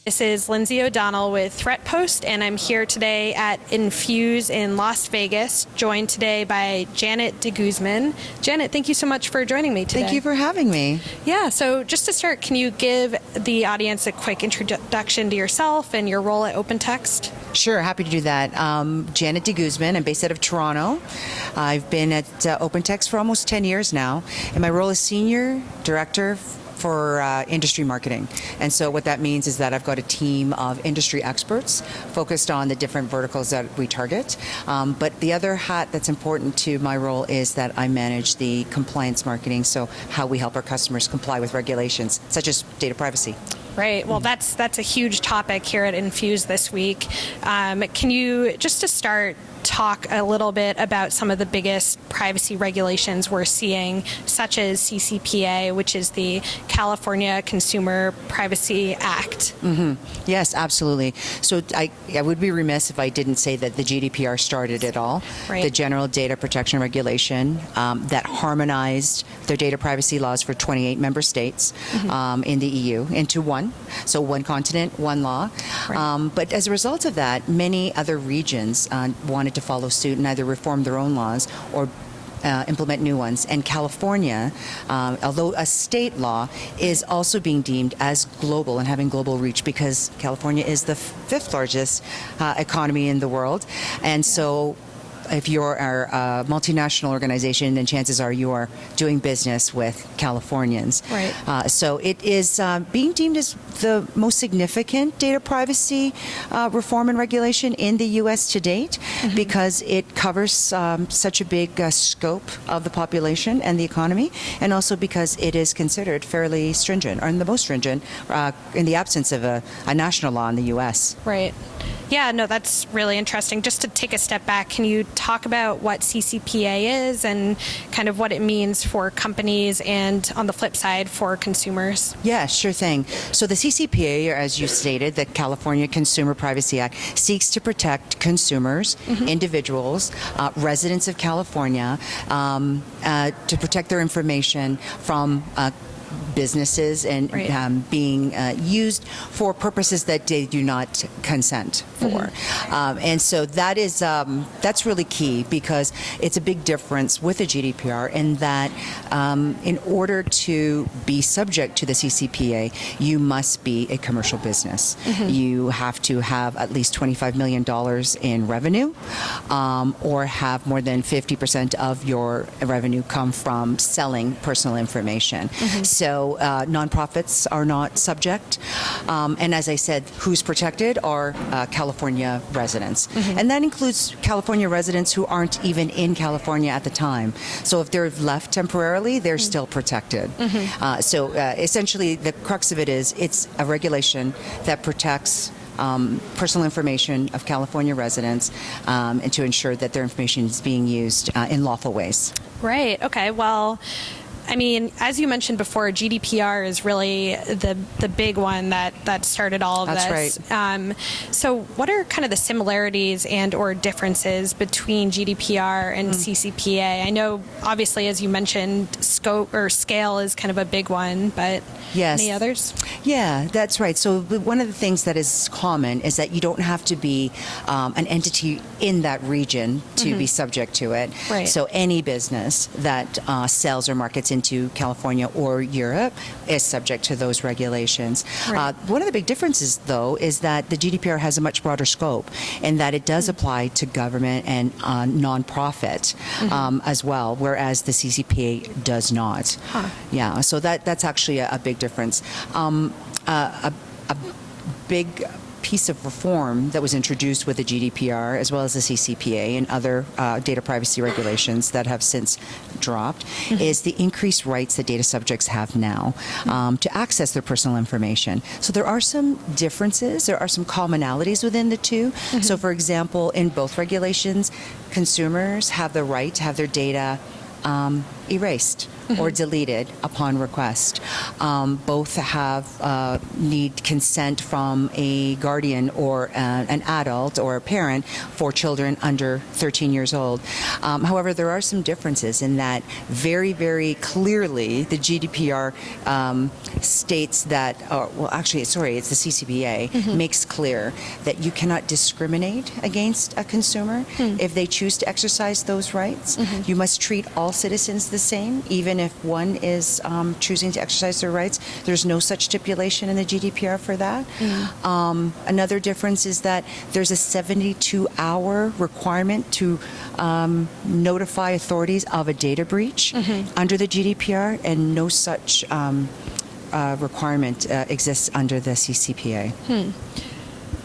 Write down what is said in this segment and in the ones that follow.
This is Lindsay O'Donnell with Threatpost, and I'm here today at Infuse in Las Vegas, joined today by Janet de Guzman. Janet, thank you so much for joining me today. Thank you for having me. Yeah, so just to start, can you give the audience a quick introduction to yourself and your role at OpenText? Sure, happy to do that. Janet de Guzman, I'm based out of Toronto. I've been at OpenText for almost 10 years now, and my role is Senior Director for industry marketing. And so what that means is that I've got a team of industry experts focused on the different verticals that we target. But the other hat that's important to my role is that I manage the compliance marketing, so how we help our customers comply with regulations, such as data privacy. Right. Well, that's a huge topic here at Infuse this week. Can you, just to start, talk a little bit about some of the biggest privacy regulations we're seeing, such as CCPA, which is the California Consumer Privacy Act? Mm-hmm. Yes, absolutely. So I would be remiss if I didn't say that the GDPR started it all. Right. The General Data Protection Regulation that harmonized their data privacy laws for 28 member states in the EU into one. So one continent, one law. Right. But as a result of that, many other regions wanted to follow suit and either reform their own laws or implement new ones. And California, although a state law, is also being deemed as global and having global reach because California is the fifth largest economy in the world. And so if you're a multinational organization, then chances are you are doing business with Californians. Right. So it is being deemed as the most significant data privacy reform and regulation in the U.S. to date because it covers such a big scope of the population and the economy, and also because it is considered fairly stringent, or the most stringent in the absence of a national law in the U.S. Right. Yeah, no, that's really interesting. Just to take a step back, can you talk about what CCPA is and kind of what it means for companies and, on the flip side, for consumers? Yeah, sure thing. So the CCPA, as you stated, the California Consumer Privacy Act, seeks to protect consumers, individuals, residents of California, to protect their information from businesses and being used for purposes that they do not consent for. And so that is that's really key because it's a big difference with the GDPR in that in order to be subject to the CCPA, you must be a commercial business. You have to have at least $25 million in revenue or have more than 50% of your revenue come from selling personal information. So nonprofits are not subject. And as I said, who's protected are California residents. And that includes California residents who aren't even in California at the time. So if they're left temporarily, they're still protected. So essentially, the crux of it is it's a regulation that protects personal information of California residents and to ensure that their information is being used in lawful ways. Right. Okay. Well, I mean, as you mentioned before, GDPR is really the big one that started all of this. That's right. So what are kind of the similarities and or differences between GDPR and CCPA? I know, obviously, as you mentioned, scope or scale is kind of a big one, but any others? Yeah, that's right. So one of the things that is common is that you don't have to be an entity in that region to be subject to it. Right. So any business that sells or markets into California or Europe is subject to those regulations. Right. One of the big differences, though, is that the GDPR has a much broader scope in that it does apply to government and nonprofit as well, whereas the CCPA does not. Yeah, so that's actually a big difference. A big piece of reform that was introduced with the GDPR as well as the CCPA and other data privacy regulations that have since dropped is the increased rights that data subjects have now to access their personal information. So there are some differences, there are some commonalities within the two. So for example, in both regulations, consumers have the right to have their data erased or deleted upon request. Both need consent from a guardian or an adult or a parent for children under 13 years old. However, there are some differences in that very, very clearly the GDPR states that, it's the CCPA, makes clear that you cannot discriminate against a consumer if they choose to exercise those rights. You must treat all citizens the same, even if one is choosing to exercise their rights. There's no such stipulation in the GDPR for that. Another difference is that there's a 72-hour requirement to notify authorities of a data breach under the GDPR, and no such requirement exists under the CCPA.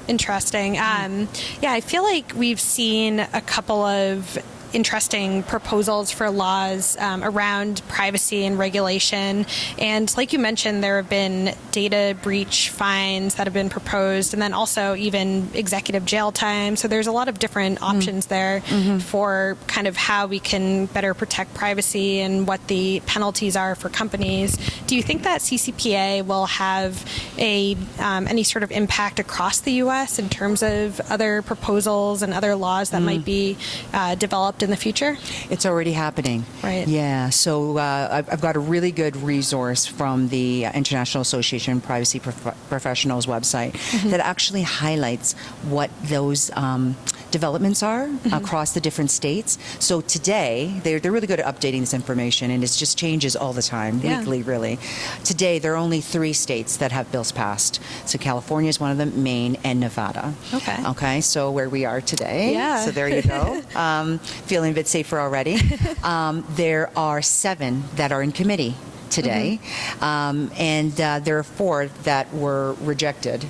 Interesting. Yeah, I feel like we've seen a couple of interesting proposals for laws around privacy and regulation. And like you mentioned, there have been data breach fines that have been proposed, and then also even executive jail time. So there's a lot of different options there for kind of how we can better protect privacy and what the penalties are for companies. Do you think that CCPA will have any sort of impact across the U.S. in terms of other proposals and other laws that might be developed in the future? It's already happening. Right. Yeah. So I've got a really good resource from the International Association of Privacy Professionals website that actually highlights what those developments are across the different states. So today, they're really good at updating this information, and it just changes all the time, weekly, really. Today, there are only 3 states that have bills passed. So California is one of them, Maine, and Nevada. Okay, so where we are today. Yeah. So there you go. Feeling a bit safer already. There are 7 that are in committee today, and there are 4 that were rejected,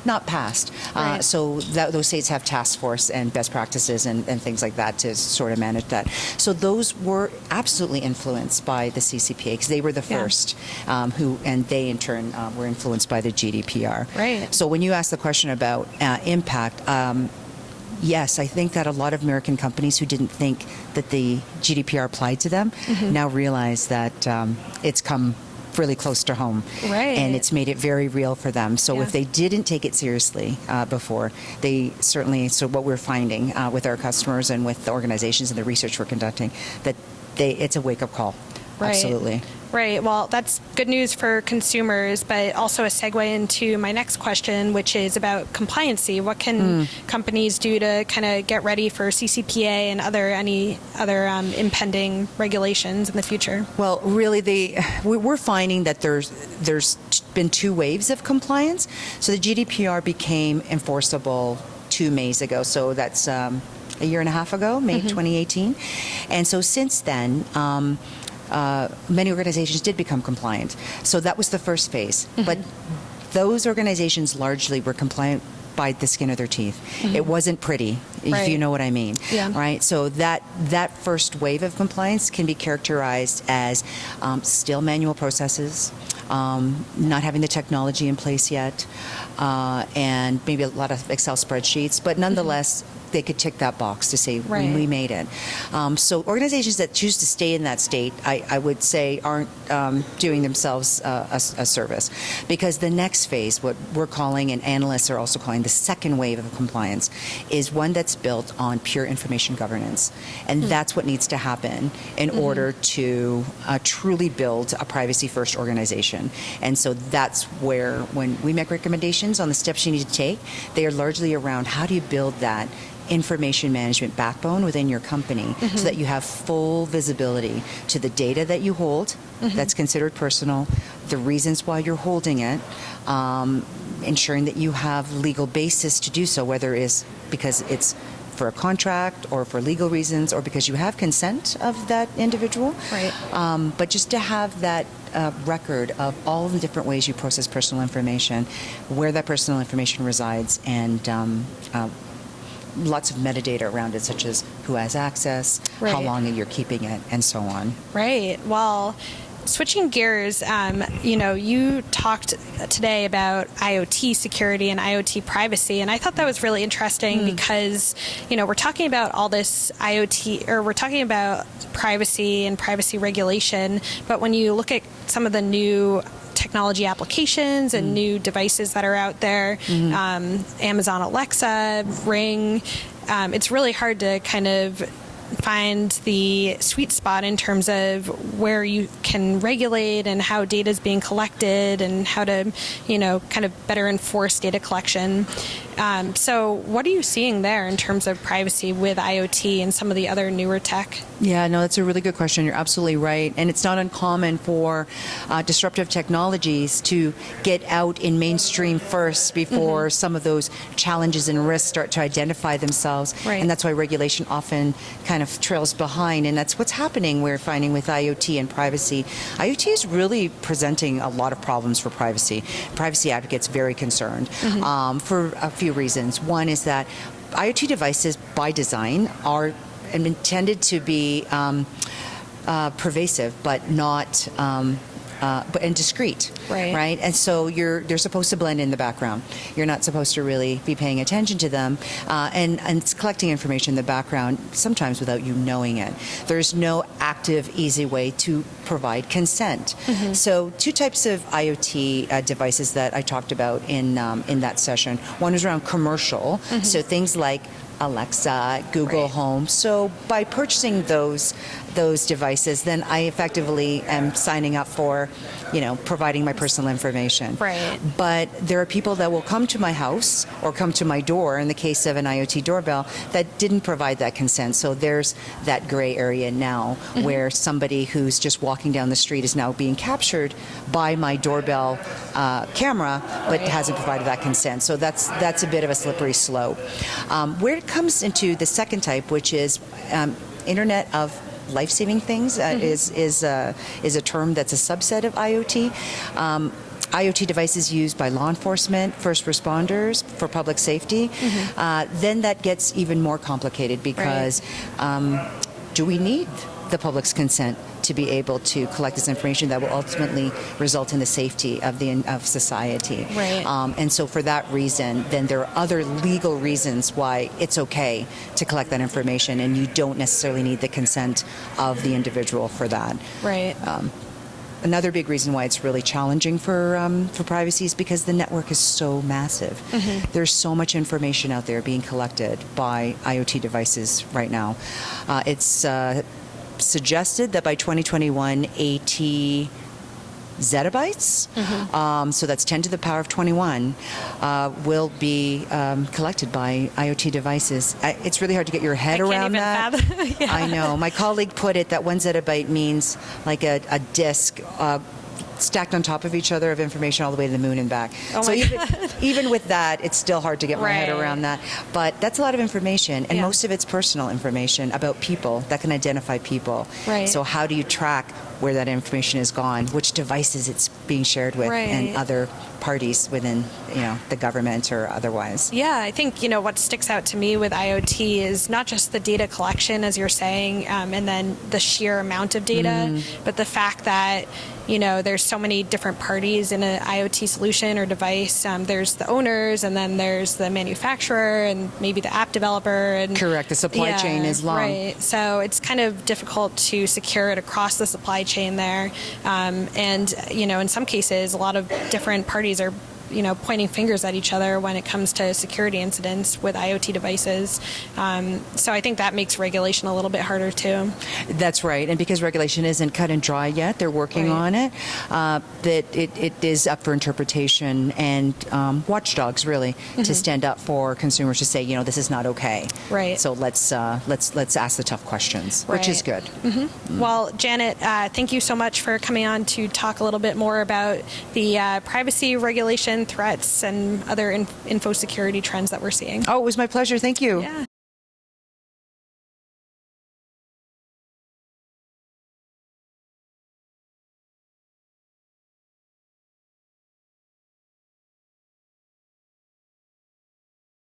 not passed. Right. So those states have task force and best practices and things like that to sort of manage that. So those were absolutely influenced by the CCPA because they were the first and they in turn were influenced by the GDPR. Right. So when you ask the question about impact, yes, I think that a lot of American companies who didn't think that the GDPR applied to them now realize that it's come really close to home. Right. And it's made it very real for them. So if they didn't take it seriously before, they certainly, so what we're finding with our customers and with the organizations and the research we're conducting, that it's a wake-up call. Right. Absolutely. Right. Well, that's good news for consumers, but also a segue into my next question, which is about compliancy. What can companies do to kind of get ready for CCPA and any other impending regulations in the future? Well, really, we're finding that there's been 2 waves of compliance. So the GDPR became enforceable 2 Mays ago. So that's a year and a half ago, May 2018. And so since then, many organizations did become compliant. So that was the first phase. But those organizations largely were compliant by the skin of their teeth. It wasn't pretty, if you know what I mean. Yeah. Right? So that first wave of compliance can be characterized as still manual processes, not having the technology in place yet, and maybe a lot of Excel spreadsheets, but nonetheless, they could tick that box to say, we made it. So organizations that choose to stay in that state, I would say, aren't doing themselves a service. Because the next phase, what we're calling, and analysts are also calling the second wave of compliance, is one that's built on pure information governance. And that's what needs to happen in order to truly build a privacy-first organization. And so that's where, when we make recommendations on the steps you need to take, they are largely around how do you build that information management backbone within your company so that you have full visibility to the data that you hold that's considered personal, the reasons why you're holding it, ensuring that you have legal basis to do so, whether it's because it's for a contract or for legal reasons or because you have consent of that individual. Right. But just to have that record of all the different ways you process personal information, where that personal information resides, and lots of metadata around it, such as who has access, how long you're keeping it, and so on. Right. Well, switching gears, you talked today about IoT security and IoT privacy, and I thought that was really interesting because, we're talking about all this IoT, or we're talking about privacy and privacy regulation. But when you look at some of the new technology applications and new devices that are out there, Amazon Alexa, Ring, it's really hard to kind of find the sweet spot in terms of where you can regulate and how data is being collected and how to, kind of better enforce data collection. So what are you seeing there in terms of privacy with IoT and some of the other newer tech? Yeah, no, that's a really good question. You're absolutely right. And it's not uncommon for disruptive technologies to get out in mainstream first before some of those challenges and risks start to identify themselves. Right. And that's why regulation often kind of trails behind. And that's what's happening, we're finding, with IoT and privacy. IoT is really presenting a lot of problems for privacy. Privacy advocates very concerned for a few reasons. One is that IoT devices, by design, are intended to be pervasive, but not and discreet, right? And so they're supposed to blend in the background. You're not supposed to really be paying attention to them, and it's collecting information in the background, sometimes without you knowing it. There's no active, easy way to provide consent. So two types of IoT devices that I talked about in that session. One is around commercial, so things like Alexa, Google Home. So by purchasing those devices, then I effectively am signing up for, providing my personal information. Right. But there are people that will come to my house or come to my door, in the case of an IoT doorbell, that didn't provide that consent. So there's that gray area now where somebody who's just walking down the street is now being captured by my doorbell camera, but hasn't provided that consent. So that's a bit of a slippery slope. Where it comes into the second type, which is Internet of life-saving things, is a term that's a subset of IoT. IoT devices used by law enforcement, first responders, for public safety. Then that gets even more complicated because do we need the public's consent to be able to collect this information that will ultimately result in the safety of society? And so for that reason, then there are other legal reasons why it's okay to collect that information, and you don't necessarily need the consent of the individual for that. Another big reason why it's really challenging for privacy is because the network is so massive. There's so much information out there being collected by IoT devices right now. It's suggested that by 2021, 80 zettabytes, so that's 10 to the power of 21, will be collected by IoT devices. It's really hard to get your head around that. I know. My colleague put it that 1 zettabyte means like a disk stacked on top of each other of information all the way to the moon and back. So even with that, it's still hard to get my head around that. But that's a lot of information, and most of it's personal information about people that can identify people. So how do you track where that information is gone, which devices it's being shared with, and other parties within, the government or otherwise? Yeah, I think, what sticks out to me with IoT is not just the data collection, as you're saying, and then the sheer amount of data, but the fact that there's so many different parties in an IoT solution or device. There's the owners, and then there's the manufacturer, and maybe the app developer. And correct. The supply chain is long. So it's kind of difficult to secure it across the supply chain there. And, in some cases, a lot of different parties are pointing fingers at each other when it comes to security incidents with IoT devices. So I think that makes regulation a little bit harder too. That's right. And because regulation isn't cut and dry yet, they're working on it, that it is up for interpretation and watchdogs, really, to stand up for consumers to say, this is not okay. So let's ask the tough questions, which is good. Well, Janet, thank you so much for coming on to talk a little bit more about the privacy regulation threats and other info security trends that we're seeing. Oh, it was my pleasure. Thank you. Yeah.